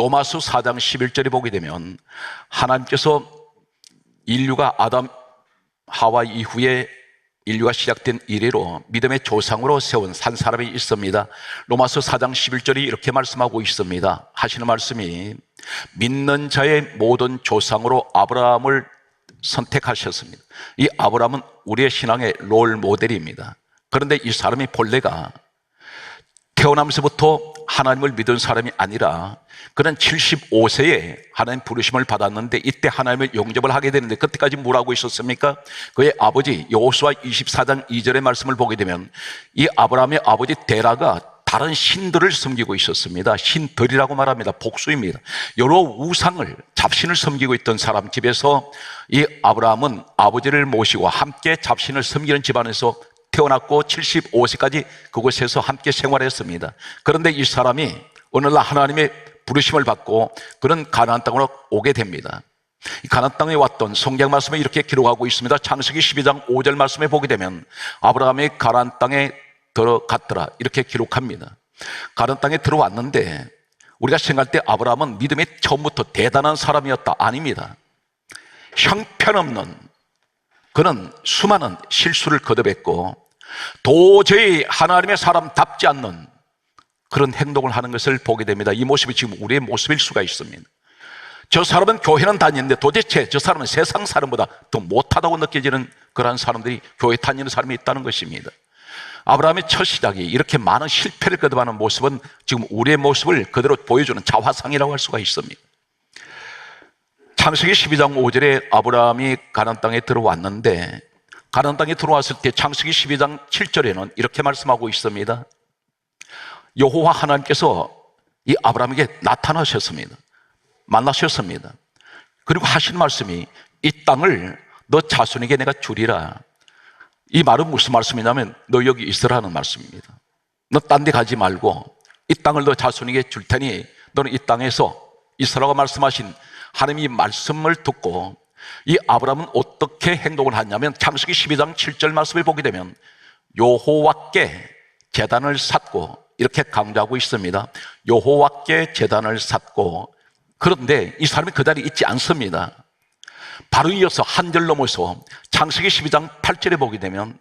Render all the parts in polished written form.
로마서 4장 11절에 보게 되면 하나님께서 인류가 아담 하와 이후에 인류가 시작된 이래로 믿음의 조상으로 세운 한 사람이 있습니다. 로마서 4장 11절이 이렇게 말씀하고 있습니다. 하시는 말씀이 믿는 자의 모든 조상으로 아브라함을 선택하셨습니다. 이 아브라함은 우리의 신앙의 롤 모델입니다. 그런데 이 사람이 본래가 태어나면서부터 하나님을 믿은 사람이 아니라 그는 75세에 하나님 부르심을 받았는데 이때 하나님을 영접을 하게 되는데 그때까지 뭐라고 있었습니까? 그의 아버지 여호수아 24장 2절의 말씀을 보게 되면 이 아브라함의 아버지 데라가 다른 신들을 섬기고 있었습니다. 신들이라고 말합니다. 복수입니다. 여러 우상을, 잡신을 섬기고 있던 사람 집에서 이 아브라함은 아버지를 모시고 함께 잡신을 섬기는 집안에서 태어났고 75세까지 그곳에서 함께 생활했습니다. 그런데 이 사람이 어느 날 하나님의 부르심을 받고 그런 가나안 땅으로 오게 됩니다. 이 가나안 땅에 왔던 성경 말씀에 이렇게 기록하고 있습니다. 창세기 12장 5절 말씀에 보게 되면 아브라함이 가나안 땅에 들어갔더라 이렇게 기록합니다. 가나안 땅에 들어왔는데 우리가 생각할 때 아브라함은 믿음이 처음부터 대단한 사람이었다. 아닙니다. 형편없는 그는 수많은 실수를 거듭했고 도저히 하나님의 사람답지 않는 그런 행동을 하는 것을 보게 됩니다. 이 모습이 지금 우리의 모습일 수가 있습니다. 저 사람은 교회는 다니는데 도대체 저 사람은 세상 사람보다 더 못하다고 느껴지는 그러한 사람들이 교회 다니는 사람이 있다는 것입니다. 아브라함의 첫 시작이 이렇게 많은 실패를 거듭하는 모습은 지금 우리의 모습을 그대로 보여주는 자화상이라고 할 수가 있습니다. 창세기 12장 5절에 아브라함이 가나안 땅에 들어왔는데 가나안 땅에 들어왔을 때 창세기 12장 7절에는 이렇게 말씀하고 있습니다. 여호와 하나님께서 이 아브라함에게 나타나셨습니다. 만나셨습니다. 그리고 하신 말씀이 이 땅을 너 자손에게 내가 주리라. 이 말은 무슨 말씀이냐면 너 여기 있으라는 말씀입니다. 너 딴 데 가지 말고 이 땅을 너 자손에게 줄 테니 너는 이 땅에서 있으라고 말씀하신 하나님이 말씀을 듣고 이 아브라함은 어떻게 행동을 하냐면 창세기 12장 7절 말씀을 보게 되면 여호와께 제단을 쌓고 이렇게 강조하고 있습니다. 여호와께 제단을 쌓고 그런데 이 사람이 그 자리에 있지 않습니다. 바로 이어서 한 절 넘어서 창세기 12장 8절에 보게 되면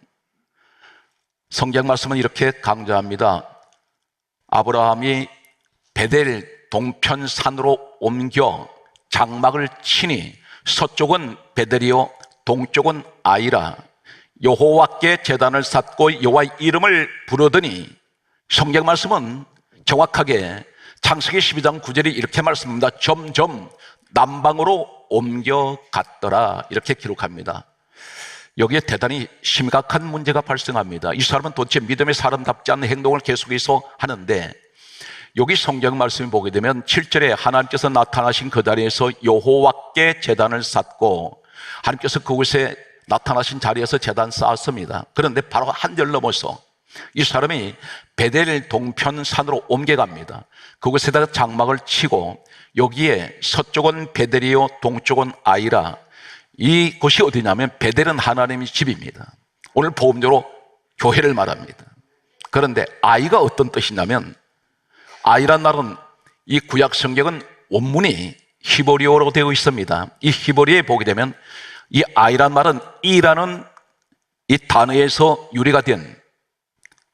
성경 말씀은 이렇게 강조합니다. 아브라함이 베델 동편 산으로 옮겨 장막을 치니 서쪽은 베델이요 동쪽은 아이라 여호와께 제단을 쌓고 여호와의 이름을 부르더니 성경 말씀은 정확하게 창세기 12장 9절이 이렇게 말씀합니다. 점점 남방으로 옮겨갔더라 이렇게 기록합니다. 여기에 대단히 심각한 문제가 발생합니다. 이 사람은 도대체 믿음의 사람답지 않은 행동을 계속해서 하는데 여기 성경 말씀을 보게 되면 7절에 하나님께서 나타나신 그 자리에서 여호와께 제단을 쌓고 하나님께서 그곳에 나타나신 자리에서 제단 쌓았습니다. 그런데 바로 한 절 넘어서 이 사람이 베델 동편 산으로 옮겨갑니다. 그곳에다가 장막을 치고 여기에 서쪽은 베델이요 동쪽은 아이라 이곳이 어디냐면 베델은 하나님의 집입니다. 오늘 복음적으로 교회를 말합니다. 그런데 아이가 어떤 뜻이냐면 아이란 말은 이 구약 성경은 원문이 히브리어로 되어 있습니다. 이 히브리어에 보게 되면 이 아이란 말은 이라는 이 단어에서 유래가 된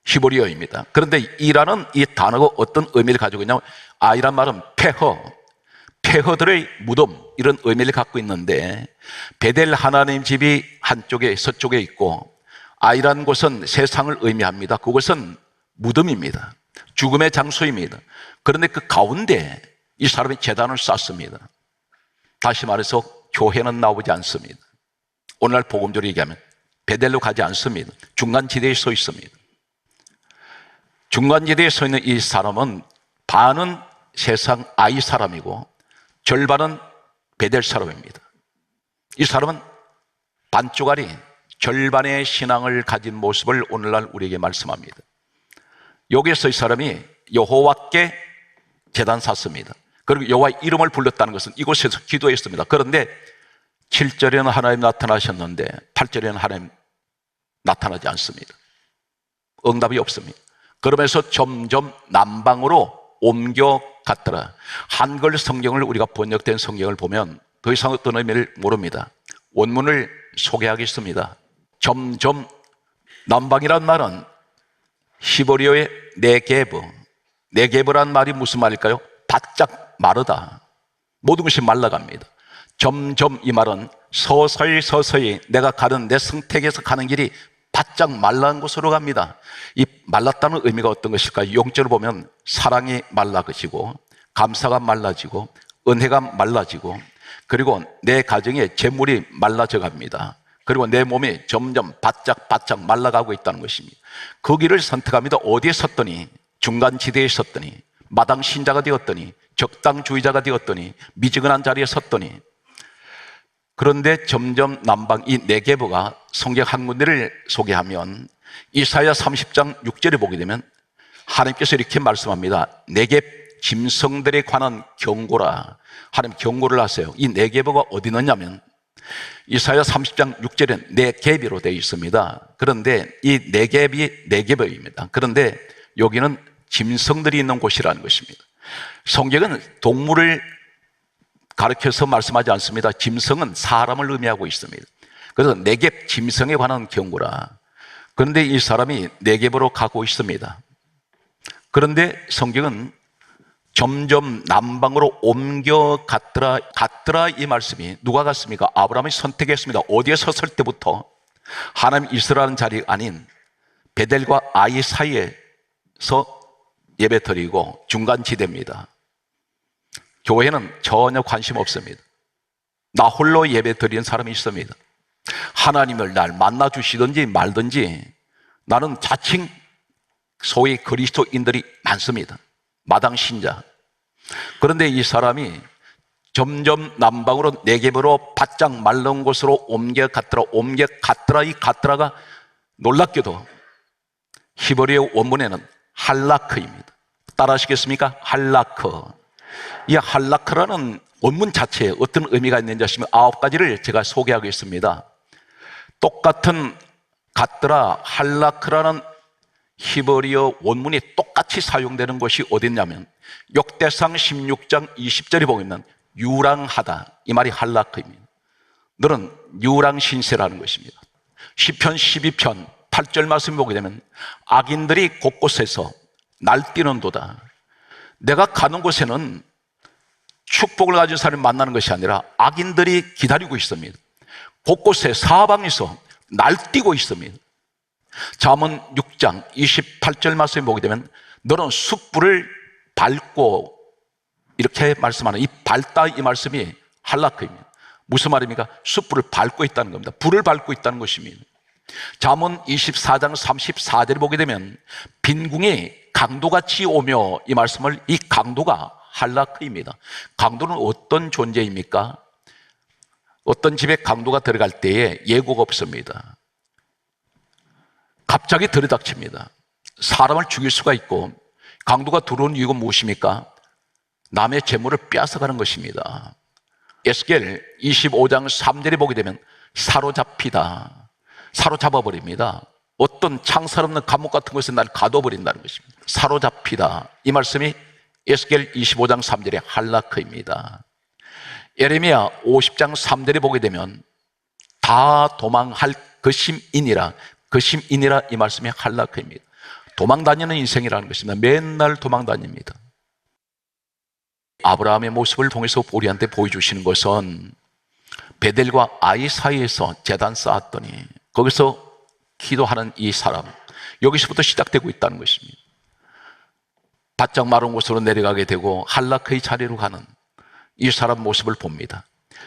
히브리어입니다. 그런데 이라는 이 단어가 어떤 의미를 가지고 있냐면 아이란 말은 폐허들의 무덤 이런 의미를 갖고 있는데 베델 하나님 집이 한쪽에 서쪽에 있고 아이란 곳은 세상을 의미합니다. 그것은 무덤입니다. 죽음의 장소입니다. 그런데 그 가운데 이 사람이 제단을 쌓습니다. 다시 말해서 교회는 나오지 않습니다. 오늘날 복음적으로 얘기하면 베델로 가지 않습니다. 중간지대에 서 있습니다. 중간지대에 서 있는 이 사람은 반은 세상 아이 사람이고 절반은 베델 사람입니다. 이 사람은 반쪽짜리 절반의 신앙을 가진 모습을 오늘날 우리에게 말씀합니다. 여기에서 이 사람이 여호와께 제단 샀습니다. 그리고 여호와의 이름을 불렀다는 것은 이곳에서 기도했습니다. 그런데 7절에는 하나님 나타나셨는데 8절에는 하나님 나타나지 않습니다. 응답이 없습니다. 그러면서 점점 남방으로 옮겨 갔더라. 한글 성경을 우리가 번역된 성경을 보면 더 이상 어떤 의미를 모릅니다. 원문을 소개하겠습니다. 점점, 남방이란 말은 히브리어의 네게브, 네게브란 말이 무슨 말일까요? 바짝 마르다. 모든 것이 말라갑니다. 점점, 이 말은 서서히 서서히 내가 가는, 내 선택에서 가는 길이 바짝 말라간 곳으로 갑니다. 이 말랐다는 의미가 어떤 것일까요? 용절을 보면 사랑이 말라지고, 감사가 말라지고, 은혜가 말라지고, 그리고 내 가정의 재물이 말라져 갑니다. 그리고 내 몸이 점점 바짝 말라가고 있다는 것입니다. 그 길을 선택합니다. 어디에 섰더니, 중간지대에 섰더니, 마당 신자가 되었더니, 적당주의자가 되었더니, 미지근한 자리에 섰더니, 그런데 점점 남방, 이 네게브가 성경 한 군데를 소개하면 이사야 30장 6절에 보게 되면 하나님께서 이렇게 말씀합니다. 네겝 짐승들에 관한 경고라. 하나님 경고를 하세요. 이 네게브가 어디 있느냐면 이사야 30장 6절에 네겝이로 되어 있습니다. 그런데 이 네겝이 네게브입니다. 그런데 여기는 짐승들이 있는 곳이라는 것입니다. 성경은 동물을 가르쳐서 말씀하지 않습니다. 짐승은 사람을 의미하고 있습니다. 그래서 네겝 짐승에 관한 경고라. 그런데 이 사람이 네겝으로 가고 있습니다. 그런데 성경은 점점 남방으로 옮겨 갔더라 이 말씀이 누가 갔습니까? 아브라함이 선택했습니다. 어디에 섰을 때부터 하나님 이스라엘 자리 아닌 베델과 아이 사이에서 예배 드리고 중간지대입니다. 교회는 전혀 관심 없습니다. 나 홀로 예배 드리는 사람이 있습니다. 하나님을 날 만나 주시든지 말든지 나는 자칭 소위 그리스도인들이 많습니다. 마당 신자. 그런데 이 사람이 점점 남방으로 네겝으로 바짝 말른 곳으로 옮겨 갔더라. 이 갔더라가 놀랍게도 히브리어 원문에는 할라크입니다. 따라하시겠습니까? 할라크. 이 할라크라는 원문 자체에 어떤 의미가 있는지 아시면 9가지를 제가 소개하겠습니다. 똑같은 갔더라, 할라크라는 히브리어 원문이 똑같이 사용되는 것이 어딨냐면 역대상 16장 20절에 보면 유랑하다, 이 말이 할라크입니다. 너는 유랑신세라는 것입니다. 시편 12편 8절 말씀을 보게 되면 악인들이 곳곳에서 날뛰는도다. 내가 가는 곳에는 축복을 가진 사람을 만나는 것이 아니라 악인들이 기다리고 있습니다. 곳곳에 사방에서 날뛰고 있습니다. 잠언 6장 28절 말씀을 보게 되면 너는 숯불을 밟고, 이렇게 말씀하는 이 밟다, 이 말씀이 할라크입니다. 무슨 말입니까? 숯불을 밟고 있다는 겁니다. 불을 밟고 있다는 것입니다. 잠언 24장 34절을 보게 되면 빈궁이 강도같이 오며, 이 말씀을, 이 강도가 할라크입니다. 강도는 어떤 존재입니까? 어떤 집에 강도가 들어갈 때에 예고가 없습니다. 갑자기 들이닥칩니다. 사람을 죽일 수가 있고, 강도가 들어온 이유가 무엇입니까? 남의 재물을 빼앗아가는 것입니다. 에스겔 25장 3절에 보게 되면 사로잡히다, 사로잡아버립니다. 어떤 창살 없는 감옥 같은 곳에 날 가둬버린다는 것입니다. 사로잡히다, 이 말씀이 에스겔 25장 3절의 할라크입니다. 예레미야 50장 3절에 보게 되면 다 도망할 거심이니라, 거심이니라, 이 말씀이 할라크입니다. 도망 다니는 인생이라는 것입니다. 맨날 도망 다닙니다. 아브라함의 모습을 통해서 우리한테 보여주시는 것은 베델과 아이 사이에서 제단 쌓았더니 거기서 기도하는 이 사람, 여기서부터 시작되고 있다는 것입니다. 바짝 마른 곳으로 내려가게 되고 할라크의 자리로 가는 이 사람 모습을 봅니다.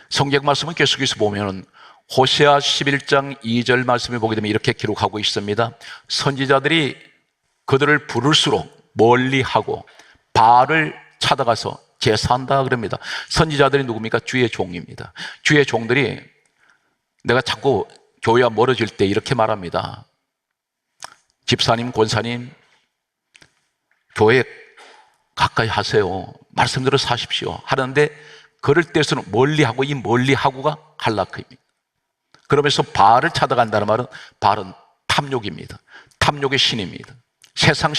성경 말씀을 계속해서 보면 호세아 11장 2절 말씀을 보게 되면 이렇게 기록하고 있습니다. 선지자들이 그들을 부를수록 멀리하고 바알을 찾아가서 제사한다 그럽니다. 선지자들이 누굽니까? 주의 종입니다. 주의 종들이 내가 자꾸 교회와 멀어질 때 이렇게 말합니다. 집사님, 권사님, 교회 가까이 하세요. 말씀대로 사십시오. 하는데 그럴 때에서는 멀리하고, 이 멀리하고가 할라크입니다. 그러면서 바알을 찾아간다는 말은 바알은 탐욕입니다. 탐욕의 신입니다. 세상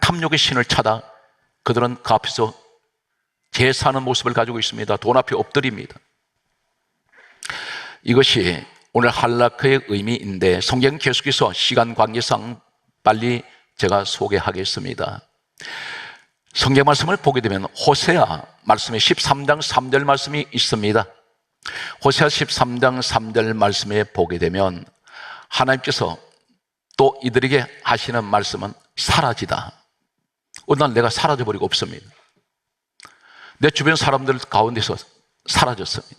탐욕의 신을 찾아 그들은 그 앞에서 제사하는 모습을 가지고 있습니다. 돈 앞에 엎드립니다. 이것이 오늘 할라크의 의미인데 성경 계속해서 시간 관계상 빨리 제가 소개하겠습니다. 성경 말씀을 보게 되면 호세아 말씀에 13장 3절 말씀이 있습니다. 호세아 13장 3절 말씀에 보게 되면 하나님께서 또 이들에게 하시는 말씀은 사라지다. 어느 날 내가 사라져버리고 없습니다. 내 주변 사람들 가운데서 사라졌습니다.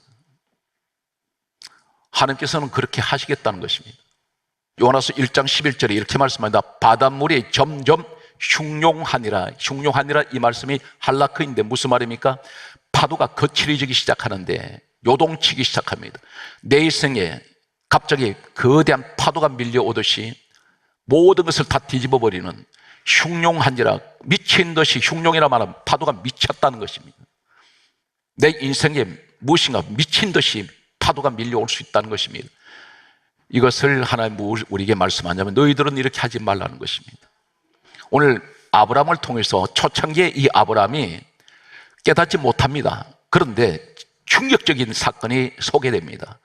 하나님께서는 그렇게 하시겠다는 것입니다. 요한일서 1장 11절에 이렇게 말씀합니다. 바닷물이 점점 흉용하니라. 흉용하니라 이 말씀이 할라크인데 무슨 말입니까? 파도가 거칠어지기 시작하는데 요동치기 시작합니다. 내 인생에 갑자기 거대한 파도가 밀려오듯이 모든 것을 다 뒤집어버리는 흉용하니라, 미친 듯이 흉용이라 말하면 파도가 미쳤다는 것입니다. 내 인생에 무엇인가 미친 듯이 파도가 밀려올 수 있다는 것입니다. 이것을 하나님 우리에게 말씀하냐면 너희들은 이렇게 하지 말라는 것입니다. 오늘 아브라함을 통해서 초창기에 이 아브라함이 깨닫지 못합니다. 그런데 충격적인 사건이 소개됩니다.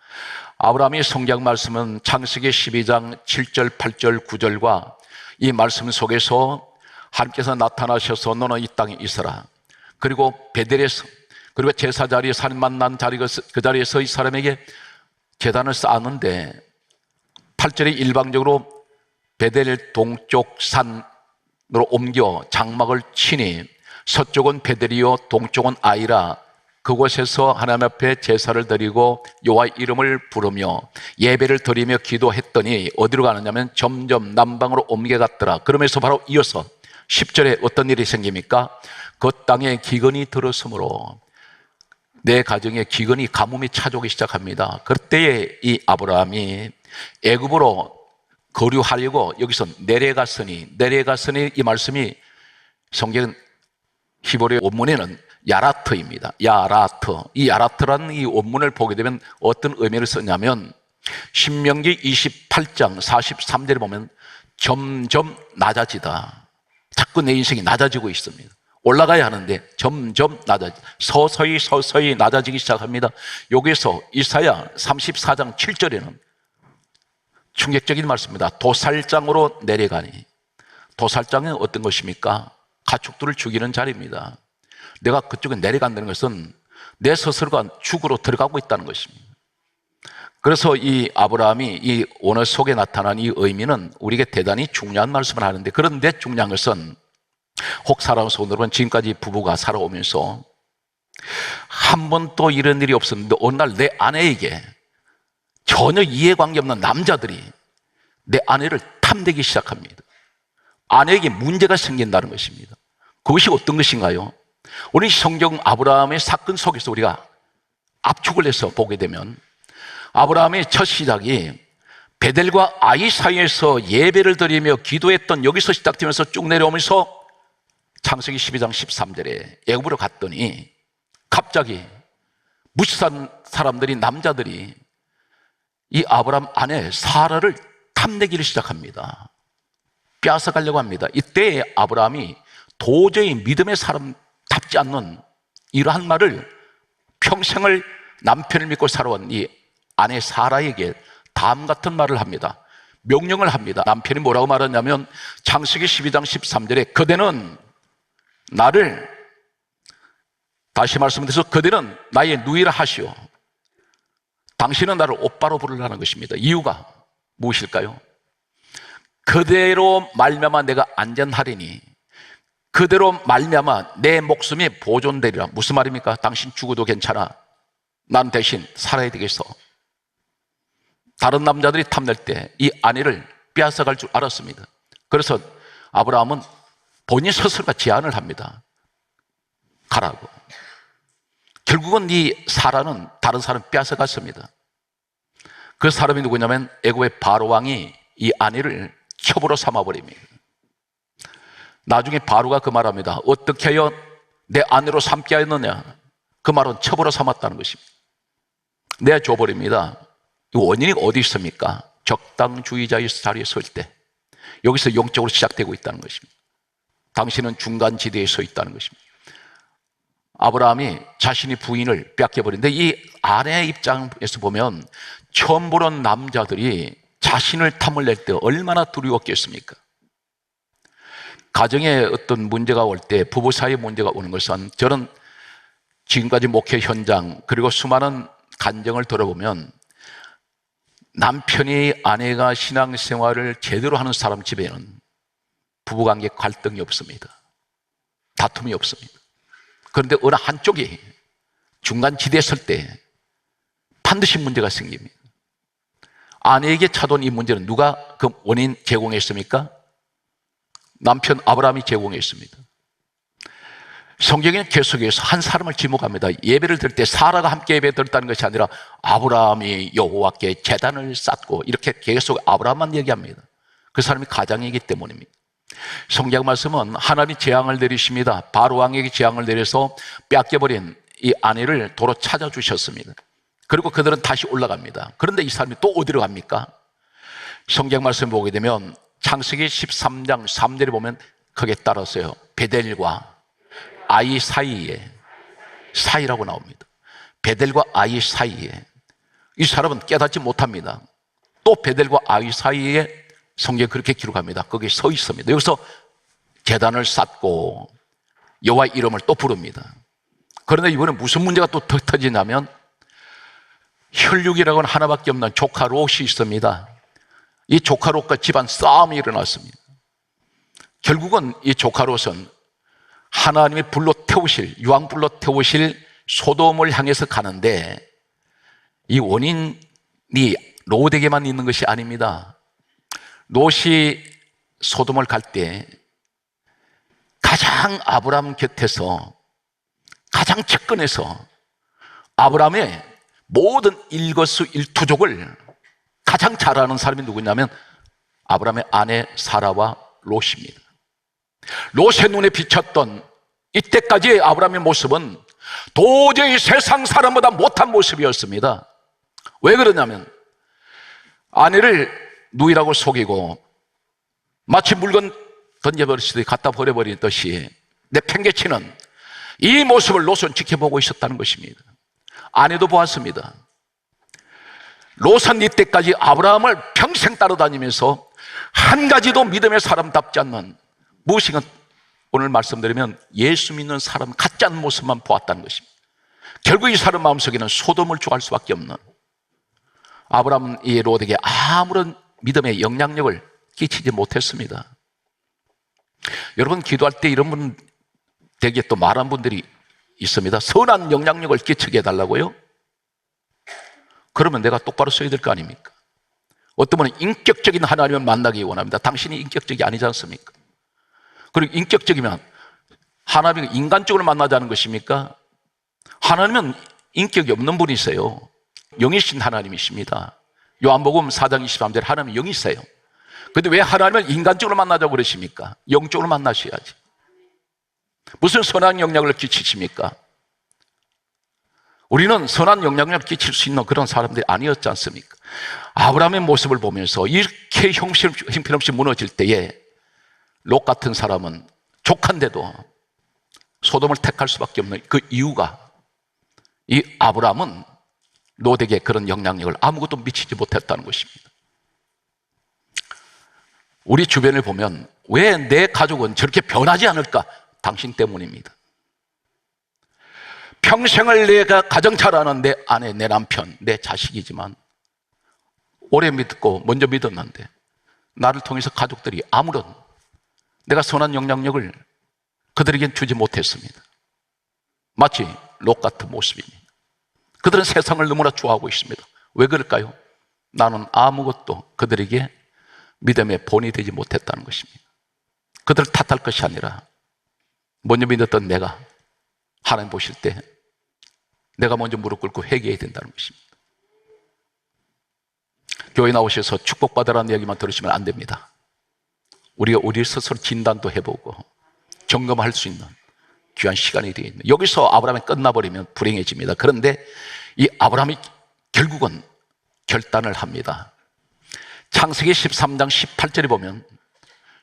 아브라함이 성경 말씀은 창세기 12장 7절, 8절, 9절과 이 말씀 속에서 하나님께서 나타나셔서 너는 이 땅에 있어라. 그리고 베델에서 그리고 제사 자리에 사람 만난 자리 그 자리에서 이 사람에게 제단을 쌓았는데 8절에 일방적으로 베델 동쪽 산으로 옮겨 장막을 치니 서쪽은 베델이요 동쪽은 아이라 그곳에서 하나님 앞에 제사를 드리고 여호와의 이름을 부르며 예배를 드리며 기도했더니 어디로 가느냐면 점점 남방으로 옮겨갔더라. 그러면서 바로 이어서 10절에 어떤 일이 생깁니까? 그 땅에 기근이 들었으므로 내 가정에 기근이 가뭄이 찾아오기 시작합니다. 그때에 이 아브라함이 애굽으로 거류하려고 여기서 내려갔으니 이 말씀이 성경 히브리 원문에는 야라트입니다. 야라트. 이 야라트라는 이 원문을 보게 되면 어떤 의미를 썼냐면 신명기 28장 43절에 보면 점점 낮아지다. 자꾸 내 인생이 낮아지고 있습니다. 올라가야 하는데 점점 서서히 낮아지기 시작합니다. 여기서 이사야 34장 7절에는 충격적인 말씀입니다. 도살장으로 내려가니. 도살장은 어떤 것입니까? 가축들을 죽이는 자리입니다. 내가 그쪽에 내려간다는 것은 내 스스로가 죽으로 들어가고 있다는 것입니다. 그래서 이 아브라함이 이 오늘 속에 나타난 이 의미는 우리에게 대단히 중요한 말씀을 하는데, 그런데 중요한 것은 혹 살아온 오늘은 지금까지 부부가 살아오면서 한 번도 이런 일이 없었는데 어느 날 내 아내에게 전혀 이해관계 없는 남자들이 내 아내를 탐내기 시작합니다. 아내에게 문제가 생긴다는 것입니다. 그것이 어떤 것인가요? 우리 성경 아브라함의 사건 속에서 우리가 압축을 해서 보게 되면 아브라함의 첫 시작이 베델과 아이 사이에서 예배를 드리며 기도했던 여기서 시작되면서 쭉 내려오면서 창세기 12장 13절에 애굽으로 갔더니 갑자기 무시한 사람들이 남자들이 이 아브라함 아내 사라를 탐내기를 시작합니다. 빼앗아가려고 합니다. 이때 아브라함이 도저히 믿음의 사람답지 않는 이러한 말을 평생을 남편을 믿고 살아온 이 아내 사라에게 다음 같은 말을 합니다. 명령을 합니다. 남편이 뭐라고 말하냐면 창세기 12장 13절에 그대는 나를, 다시 말씀드려서 그대는 나의 누이라 하시오. 당신은 나를 오빠로 부르라는 것입니다. 이유가 무엇일까요? 그대로 말미암아 내가 안전하리니, 그대로 말미암아 내 목숨이 보존되리라. 무슨 말입니까? 당신 죽어도 괜찮아. 난 대신 살아야 되겠어. 다른 남자들이 탐낼 때 이 아내를 빼앗아갈 줄 알았습니다. 그래서 아브라함은 본인 스스로가 제안을 합니다. 가라고. 결국은 이 사라는 다른 사람 빼앗아갔습니다. 그 사람이 누구냐면 애굽의 바로 왕이 이 아내를 첩으로 삼아버립니다. 나중에 바로가 그 말합니다. 어떻게 하여 내 아내로 삼게 하였느냐? 그 말은 첩으로 삼았다는 것입니다. 내줘버립니다. 이 원인이 어디 있습니까? 적당주의자의 자리에 설 때 여기서 영적으로 시작되고 있다는 것입니다. 당신은 중간 지대에 서 있다는 것입니다. 아브라함이 자신이 부인을 뺏겨버린데 이 아내의 입장에서 보면 처음 보는 남자들이 자신을 탐을 낼 때 얼마나 두려웠겠습니까? 가정에 어떤 문제가 올 때, 부부 사이에 문제가 오는 것은, 저는 지금까지 목회 현장 그리고 수많은 간증을 들어보면 남편이 아내가 신앙생활을 제대로 하는 사람 집에는 부부관계 갈등이 없습니다. 다툼이 없습니다. 그런데 어느 한쪽이 중간 지대에 설 때 반드시 문제가 생깁니다. 아내에게 찾아온 이 문제는 누가 그 원인 제공했습니까? 남편 아브라함이 제공했습니다. 성경에는 계속해서 한 사람을 지목합니다. 예배를 드릴 때 사라가 함께 예배 드렸다는 것이 아니라 아브라함이 여호와께 제단을 쌓고, 이렇게 계속 아브라함만 얘기합니다. 그 사람이 가장이기 때문입니다. 성경 말씀은 하나님이 재앙을 내리십니다. 바로 왕에게 재앙을 내려서 뺏겨버린 이 아내를 도로 찾아주셨습니다. 그리고 그들은 다시 올라갑니다. 그런데 이 사람이 또 어디로 갑니까? 성경 말씀을 보게 되면 창세기 13장 3절에 보면 거기에 따라서요, 베델과 아이 사이라고 나옵니다. 베델과 아이 사이에 이 사람은 깨닫지 못합니다. 또 베델과 아이 사이에 성경에 그렇게 기록합니다. 거기에 서 있습니다. 여기서 제단을 쌓고 여호와의 이름을 또 부릅니다. 그런데 이번에 무슨 문제가 또 터지냐면 혈육이라고는 하나밖에 없는 조카 롯이 있습니다. 이 조카 롯과 집안 싸움이 일어났습니다. 결국은 이 조카 롯은 하나님이 불로 태우실, 유황불로 태우실 소돔을 향해서 가는데 이 원인이 롯에게만 있는 것이 아닙니다. 롯이 소돔을 갈 때 가장 아브라함 곁에서 가장 측근에서 아브라함의 모든 일거수일투족을 가장 잘 아는 사람이 누구냐면 아브라함의 아내 사라와 롯입니다. 롯의 눈에 비쳤던 이때까지의 아브라함의 모습은 도저히 세상 사람보다 못한 모습이었습니다. 왜 그러냐면 아내를 누이라고 속이고 마치 물건 던져버리듯이 갖다 버려버리듯이 내팽개치는 이 모습을 롯은 지켜보고 있었다는 것입니다. 아내도 보았습니다. 롯은 이때까지 아브라함을 평생 따라다니면서 한 가지도 믿음의 사람답지 않는, 무엇인가 오늘 말씀드리면 예수 믿는 사람 같지 않은 모습만 보았다는 것입니다. 결국 이 사람 마음속에는 소돔을 좋아할 수밖에 없는, 아브라함은 이 롯에게 아무런 믿음의 영향력을 끼치지 못했습니다. 여러분, 기도할 때 이런 분 되게 또 말한 분들이 있습니다. 선한 영향력을 끼치게 해달라고요? 그러면 내가 똑바로 써야 될 거 아닙니까? 어떤 분은 인격적인 하나님을 만나기 원합니다. 당신이 인격적이 아니지 않습니까? 그리고 인격적이면 하나님이 인간적으로 만나자는 것입니까? 하나님은 인격이 없는 분이세요. 영이신 하나님이십니다. 요한복음 4장 23절에 하나님은 영이세요. 그런데 왜 하나님을 인간적으로 만나자고 그러십니까? 영적으로 만나셔야지. 무슨 선한 영향을 끼치십니까? 우리는 선한 영향력을 끼칠 수 있는 그런 사람들이 아니었지 않습니까? 아브라함의 모습을 보면서 이렇게 형편없이 무너질 때에 롯 같은 사람은 족한데도 소돔을 택할 수밖에 없는 그 이유가, 이 아브라함은 롯에게 그런 영향력을 아무것도 미치지 못했다는 것입니다. 우리 주변을 보면 왜 내 가족은 저렇게 변하지 않을까? 당신 때문입니다. 평생을 내가 가정 잘 아는 내 아내, 내 남편, 내 자식이지만 오래 믿고 먼저 믿었는데 나를 통해서 가족들이 아무런 내가 선한 영향력을 그들에겐 주지 못했습니다. 마치 롯 같은 모습입니다. 그들은 세상을 너무나 좋아하고 있습니다. 왜 그럴까요? 나는 아무것도 그들에게 믿음의 본이 되지 못했다는 것입니다. 그들을 탓할 것이 아니라 먼저 믿었던 내가 하나님 보실 때 내가 먼저 무릎 꿇고 회개해야 된다는 것입니다. 교회 나오셔서 축복받으라는 얘기만 들으시면 안 됩니다. 우리가 우리 스스로 진단도 해보고 점검할 수 있는 귀한 시간이 되어 있는, 여기서 아브라함이 끝나버리면 불행해집니다. 그런데 이 아브라함이 결국은 결단을 합니다. 창세기 13장 18절에 보면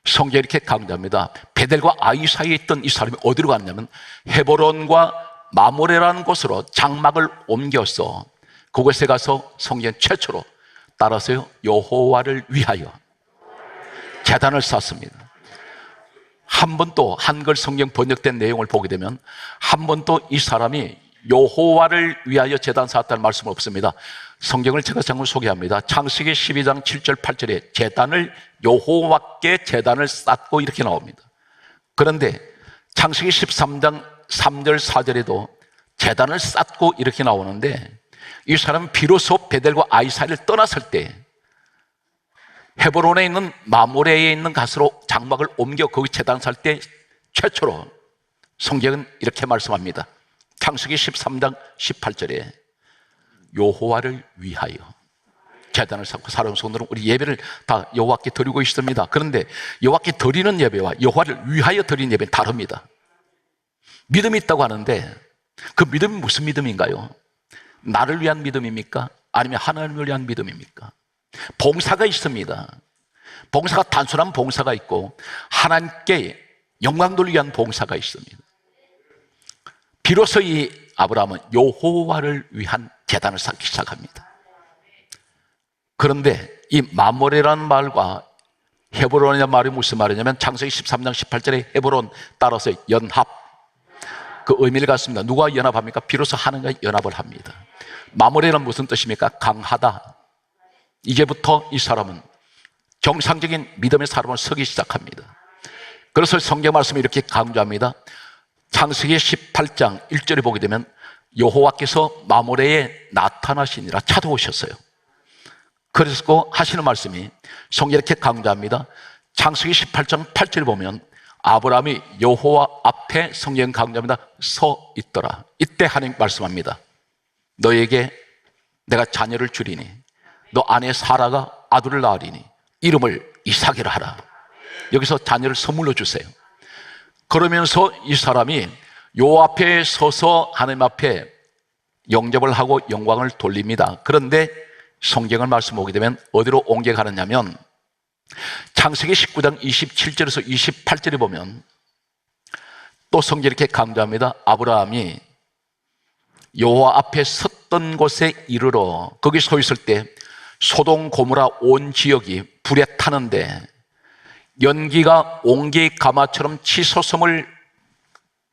성경이 이렇게 강조합니다. 베델과 아이 사이에 있던 이 사람이 어디로 갔냐면 헤브론과 마모레라는 곳으로 장막을 옮겨서 그곳에 가서 성경 최초로 따라서요 여호와를 위하여 제단을 쌓습니다. 한 번도 한글 성경 번역된 내용을 보게 되면 한 번도 이 사람이 여호와를 위하여 제단 쌓았다는 말씀은 없습니다. 성경을 제가 잠깐 소개합니다. 창세기 12장 7절 8절에 제단을 여호와께 제단을 쌓고 이렇게 나옵니다. 그런데 창세기 13장 3절 4절에도 제단을 쌓고 이렇게 나오는데 이 사람은 비로소 베델과 아이 사이를 떠났을 때 헤브론에 있는 마모레에 있는 가스로 장막을 옮겨 거기 제단 살 때 최초로 성경은 이렇게 말씀합니다. 창세기 13장 18절에 여호와를 위하여 제단을 쌓고 사랑하는 성도들은 우리 예배를 다 여호와께 드리고 있습니다. 그런데 여호와께 드리는 예배와 여호와를 위하여 드리는 예배는 다릅니다. 믿음이 있다고 하는데 그 믿음이 무슨 믿음인가요? 나를 위한 믿음입니까? 아니면 하나님을 위한 믿음입니까? 봉사가 있습니다. 봉사가 단순한 봉사가 있고 하나님께 영광 돌리기 위한 봉사가 있습니다. 비로소 이 아브라함은 여호와를 위한 제단을 쌓기 시작합니다. 그런데 이 마모레라는 말과 헤브론이라는 말이 무슨 말이냐면 창세기 13장 18절에 헤브론 따라서 연합, 그 의미를 갖습니다. 누가 연합합니까? 비로소 하나님과 연합을 합니다. 마모레는 무슨 뜻입니까? 강하다. 이제부터 이 사람은 정상적인 믿음의 사람을 서기 시작합니다. 그래서 성경 말씀이 이렇게 강조합니다. 창세기 18장 1절에 보게 되면 여호와께서 마모레에 나타나시니라 찾아오셨어요. 그래서 하시는 말씀이 성경이 이렇게 강조합니다. 창세기 18장 8절에 보면 아브라함이 여호와 앞에 성경 강조합니다. 서 있더라. 이때 하나님 말씀합니다. 너에게 내가 자녀를 주리니 너 아내 사라가 아들을 낳으리니 이름을 이삭이라 하라. 여기서 자녀를 선물로 주세요. 그러면서 이 사람이 요 앞에 서서 하나님 앞에 영접을 하고 영광을 돌립니다. 그런데 성경을 말씀 보게 되면 어디로 옮겨가느냐면 창세기 19장 27절에서 28절에 보면 또 성경이 이렇게 강조합니다. 아브라함이 여호와 앞에 섰던 곳에 이르러 거기 서 있을 때 소돔 고모라 온 지역이 불에 타는데 연기가 옹기 가마처럼 치솟음을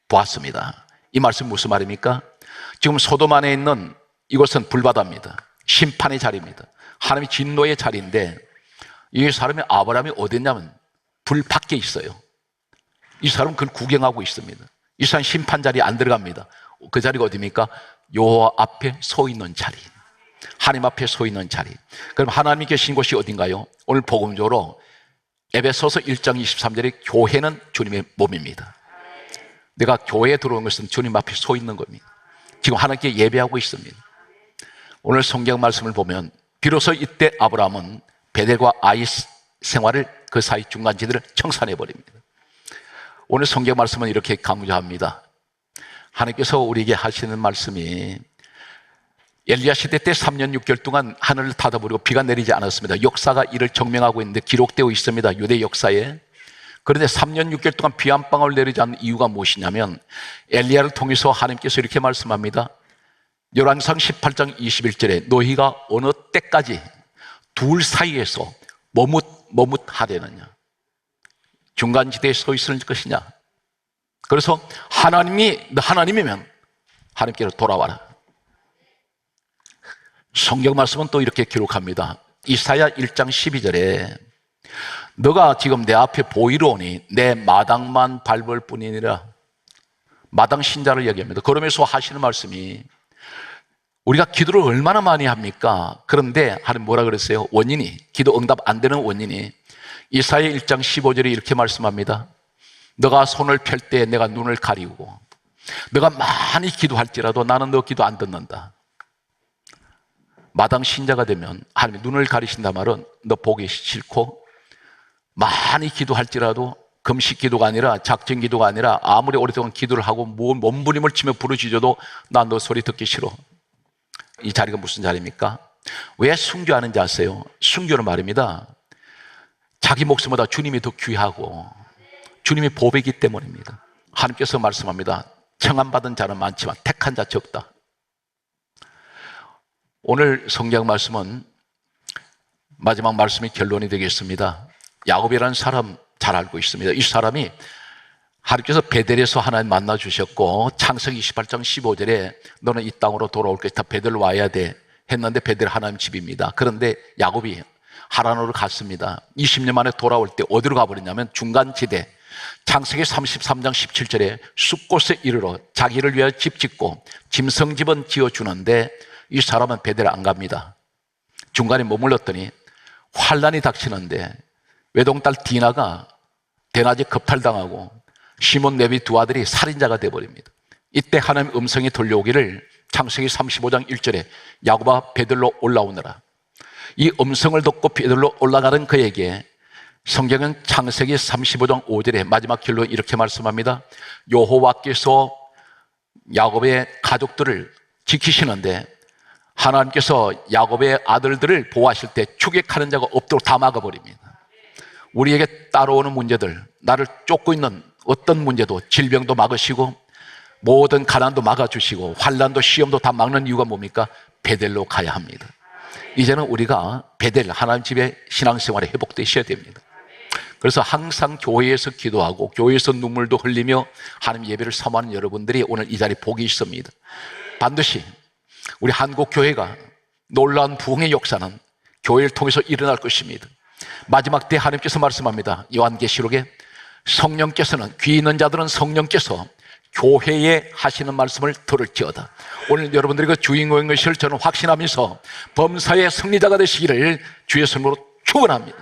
보았습니다. 이 말씀이 무슨 말입니까? 지금 소돔 안에 있는 이곳은 불바다입니다. 심판의 자리입니다. 하나님의 진노의 자리인데 이 사람이 아브라함이 어디 있냐면 불 밖에 있어요. 이 사람은 그걸 구경하고 있습니다. 이 사람 심판 자리에 안 들어갑니다. 그 자리가 어디입니까? 여호와 앞에 서 있는 자리, 하나님 앞에 서 있는 자리. 그럼 하나님이 계신 곳이 어딘가요? 오늘 복음적으로 에베소서 1장 23절에 교회는 주님의 몸입니다. 내가 교회에 들어온 것은 주님 앞에 서 있는 겁니다. 지금 하나님께 예배하고 있습니다. 오늘 성경 말씀을 보면 비로소 이때 아브라함은 베델과 아이 생활을 그 사이 중간지대를 청산해 버립니다. 오늘 성경 말씀은 이렇게 강조합니다. 하나님께서 우리에게 하시는 말씀이 엘리야 시대 때 3년 6개월 동안 하늘을 닫아버리고 비가 내리지 않았습니다. 역사가 이를 증명하고 있는데 기록되어 있습니다. 유대 역사에. 그런데 3년 6개월 동안 비 한 방울 내리지 않는 이유가 무엇이냐면 엘리야를 통해서 하나님께서 이렇게 말씀합니다. 열왕기상 18장 21절에 너희가 어느 때까지 둘 사이에서 머뭇하려느냐, 중간지대에 서 있을 것이냐. 그래서 하나님이면 하나님께로 돌아와라. 성경 말씀은 또 이렇게 기록합니다. 이사야 1장 12절에 너가 지금 내 앞에 보이러오니 내 마당만 밟을 뿐이니라. 마당 신자를 얘기합니다. 그러면서 하시는 말씀이 우리가 기도를 얼마나 많이 합니까? 그런데 하나님 뭐라 그랬어요? 원인이, 기도 응답 안 되는 원인이 이사야 1장 15절에 이렇게 말씀합니다. 너가 손을 펼 때 내가 눈을 가리우고 너가 많이 기도할지라도 나는 너 기도 안 듣는다. 마당 신자가 되면 하나님이 눈을 가리신다 말은 너 보기 싫고 많이 기도할지라도 금식 기도가 아니라 작정 기도가 아니라 아무리 오랫동안 기도를 하고 몸부림을 치며 부르짖어도 난 너 소리 듣기 싫어. 이 자리가 무슨 자리입니까? 왜 순교하는지 아세요? 순교는 말입니다. 자기 목숨보다 주님이 더 귀하고 주님의 보배이기 때문입니다. 하나님께서 말씀합니다. 청함받은 자는 많지만 택한 자 적다. 오늘 성경 말씀은 마지막 말씀이 결론이 되겠습니다. 야곱이라는 사람 잘 알고 있습니다. 이 사람이 하나님께서 베델에서 하나님 만나 주셨고 창세기 28장 15절에 너는 이 땅으로 돌아올 것이다. 베델로 와야 돼 했는데 베델 하나님 집입니다. 그런데 야곱이 하란으로 갔습니다. 20년 만에 돌아올 때 어디로 가버렸냐면 중간지대 창세기 33장 17절에 숲곳에 이르러 자기를 위하여 집 짓고 짐승집은 지어주는데 이 사람은 베델 안 갑니다. 중간에 머물렀더니 환란이 닥치는데 외동딸 디나가 대낮에 겁탈당하고 시몬 레위 두 아들이 살인자가 되어버립니다. 이때 하나님의 음성이 들려오기를 창세기 35장 1절에 야곱아 베들로 올라오너라. 이 음성을 듣고 베들로 올라가는 그에게 성경은 창세기 35장 5절에 마지막 결론 이렇게 말씀합니다. 여호와께서 야곱의 가족들을 지키시는데 하나님께서 야곱의 아들들을 보호하실 때 추격하는 자가 없도록 다 막아버립니다. 우리에게 따라오는 문제들, 나를 쫓고 있는 어떤 문제도 질병도 막으시고 모든 가난도 막아주시고 환난도 시험도 다 막는 이유가 뭡니까? 베델로 가야 합니다. 이제는 우리가 베델 하나님 집의 신앙생활에 회복되셔야 됩니다. 그래서 항상 교회에서 기도하고 교회에서 눈물도 흘리며 하나님 예배를 사모하는 여러분들이 오늘 이 자리에 복이 있습니다. 반드시 우리 한국 교회가 놀라운 부흥의 역사는 교회를 통해서 일어날 것입니다. 마지막 때 하나님께서 말씀합니다. 요한계시록에 성령께서는 귀 있는 자들은 성령께서 교회에 하시는 말씀을 들을지어다. 오늘 여러분들이 그 주인공인 것을 저는 확신하면서 범사의 승리자가 되시기를 주의 손으로 축원합니다.